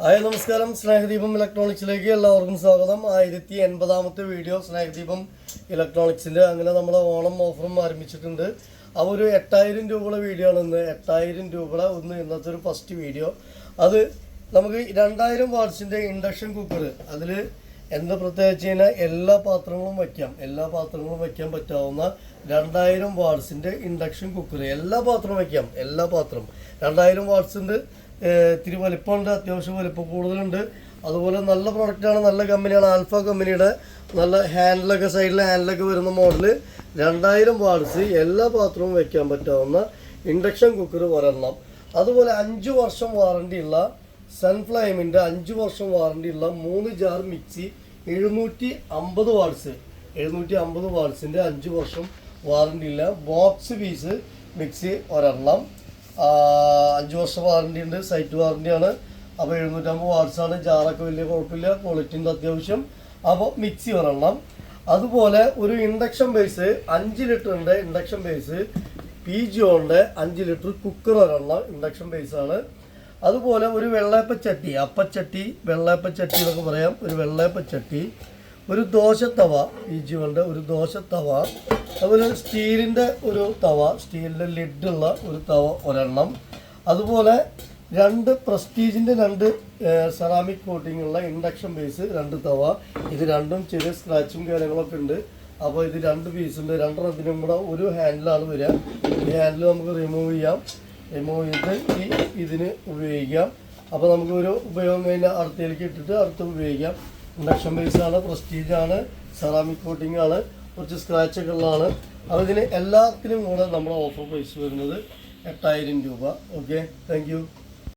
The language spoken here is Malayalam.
ഹായ് നമസ്കാരം. സ്നേഹദീപം ഇലക്ട്രോണിക്സിലേക്ക് എല്ലാവർക്കും സ്വാഗതം. 1080ാമത്തെ വീഡിയോ സ്നേഹദീപം ഇലക്ട്രോണിക്സിൻ്റെ. അങ്ങനെ നമ്മുടെ ഓണം ഓഫറും ആരംഭിച്ചിട്ടുണ്ട്. അപ്പോൾ ഒരു 8000 രൂപയുടെ വീഡിയോ ആണ് ഇന്ന്. 8000 രൂപയുടെ ഇന്നത്തെ ഒരു ഫസ്റ്റ് വീഡിയോ. അത് നമുക്ക് 2000 വാട്ട്സിൻ്റെ ഇൻഡക്ഷൻ കുക്കർ. അതിൽ എന്താ പ്രത്യേകിച്ച് കഴിഞ്ഞാൽ എല്ലാ പാത്രങ്ങളും വയ്ക്കാൻ പറ്റാവുന്ന 2000 വാട്ട്സിൻ്റെ ഇൻഡക്ഷൻ കുക്കർ. എല്ലാ പാത്രവും വയ്ക്കാം. 2000 വാട്ട്സിൻ്റെ ഇത്തിരി വലിപ്പമുണ്ട്, അത്യാവശ്യം വലിപ്പം കൂടുതലുണ്ട്. അതുപോലെ നല്ല പ്രൊഡക്റ്റാണ്, നല്ല കമ്പനിയാണ്. ആൽഫ കമ്പനിയുടെ നല്ല ഹാൻഡിലൊക്കെ, സൈഡിൽ ഹാൻഡിലൊക്കെ വരുന്ന മോഡൽ 2000 വാട്ട്സ് എല്ലാ പാത്രവും വയ്ക്കാൻ പറ്റാവുന്ന ഇൻഡക്ഷൻ കുക്കർ ഒരെണ്ണം. അതുപോലെ 5 വർഷം വാറണ്ടിയുള്ള സൺഫ്ലൈമിൻ്റെ 5 വർഷം വാറണ്ടിയുള്ള 3 ജാർ മിക്സി 750 വാട്ട്സ്. 750 വാട്ട്സിൻ്റെ 5 വർഷം വാറണ്ടിയുള്ള ബോക്സ് പീസ് മിക്സി ഒരെണ്ണം. 5 വർഷം വാറണ്ടി ഉണ്ട്, സൈറ്റ് വാറണ്ടിയാണ്. അപ്പോൾ 750 വാട്ട്സാണ്. ജാറൊക്കെ വലിയ കുഴപ്പമില്ല, ക്വാളിറ്റിൻ്റെ അത്യാവശ്യം. അപ്പോൾ മിക്സി ഒരെണ്ണം. അതുപോലെ ഒരു ഇൻഡക്ഷൻ ബേസ് 5 ലിറ്ററിൻ്റെ ഇൻഡക്ഷൻ ബേസ് PGOൻ്റെ 5 ലിറ്റർ കുക്കർ ഒരെണ്ണം ഇൻഡക്ഷൻ ബേസാണ്. അതുപോലെ ഒരു വെള്ളയപ്പച്ചട്ടി, വെള്ളയപ്പച്ചട്ടി എന്നൊക്കെ പറയാം. ഒരു വെള്ളയപ്പച്ചട്ടി, ഒരു ദോശത്തവ, PGOൻ്റെ ഒരു ദോശത്തവ. അതുപോലെ സ്റ്റീലിൻ്റെ ഒരു തവ, സ്റ്റീലിൻ്റെ ലിഡുള്ള ഒരു തവ ഒരെണ്ണം. അതുപോലെ 2 പ്രസ്റ്റീജിൻ്റെ 2 സെറാമിക് കോട്ടിംഗ് ഉള്ള ഇൻഡക്ഷൻ ബേസ് 2 തവ. ഇത് രണ്ടും ചെറിയ സ്ക്രാച്ചും കാര്യങ്ങളൊക്കെ ഉണ്ട്. അപ്പോൾ ഇത് 2 പീസുണ്ട്. 2 കൂടെ ഒരു ഹാൻഡിലാണ് വരിക. ഈ ഹാൻഡിൽ നമുക്ക് റിമൂവ് ചെയ്തിട്ട് ഇതിന് ഉപയോഗിക്കാം. അപ്പോൾ നമുക്ക് ഒരു ഉപയോഗം കഴിഞ്ഞാൽ അടുത്തേക്ക് ഇട്ടിട്ട് അടുത്ത് ഉപയോഗിക്കാം. ഇൻഡക്ഷൻ ബേസാണ്, പ്രസ്റ്റീജാണ്, സെറാമിക് കോട്ടിംഗ് ആണ്, കുറച്ച് സ്ക്രാച്ചൊക്കെ ഉള്ളതാണ്. അപ്പോൾ ഇതിന് എല്ലാത്തിനും കൂടെ നമ്മുടെ ഓഫർ പ്രൈസ് വരുന്നത് 8000 രൂപ. Okay, thank you.